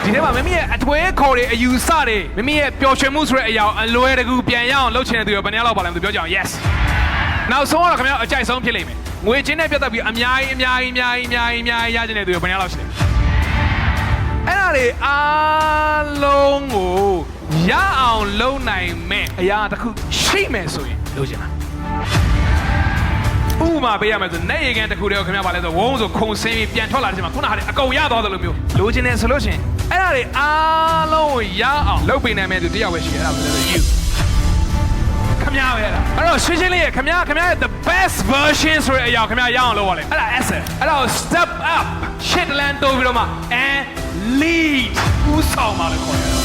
ဒီထဲမှာမမီးရဲ့အထွေးခေါ်တွေအယူဆတွေမမီးရဲ့ပျော်ရွှင်မှုဆိုတဲ့အရာအလွယ်တကူပြန်ရအောင်လုပ်ချင်တဲ့သူရောဘယ်နှယောက်လောက်ပါလဲမသိပြောကြအောင် yes နောက်ဆုံးတော့ခင်ဗျားအကြိုက်ဆုံးဖြစ်လိမ့်မယ်ငွေချင်းနဲ့ပြတ်သက်ပြီးအများကြီးရချင်တဲ့သူရောဘယ်နှယောက်လောက်ရှိလဲအဲ့ဒါတွေအားလုံးကိုရအောင်လုပ်နိုင်မဲ့အရာတစ်ခုရှိမယ်ဆိုရင်လုပ်ချင်တာဥပမာပေးရမယ်ဆိုနေရကန်တစ်ခုတည်းကိုခင်ဗျားပါလဲဆိုဝုန်းဆိုခုံဆင်းပြီးပြန်ထွက်လာတဲ့ချိန်မှာခုနဟာတွေအကုန်ရသွားတယ်လို့မျိုးလိုချင်တယ်ဆိုလို့ရှိရင်အဲ့ဒါတွေအားလုံးကိုရအောင်လုပ်ပေးနိုင်မဲ့သူတယောက်ပဲရှိတယ်အဲ့ဒါဆို you ခင်ဗျားပဲအဲ့တော့ရှင်းရှင်းလေးရခင်ဗျားရဲ့ the best version ဆိုတဲ့အရာခင်ဗျားရအောင်လုပ်ရလေအဲ့ဒါ essay အဲ့တော့ step up shit land တိုးပြီးတော့မှ and lead ဦးဆောင်ပါလို့ခေါ်တယ်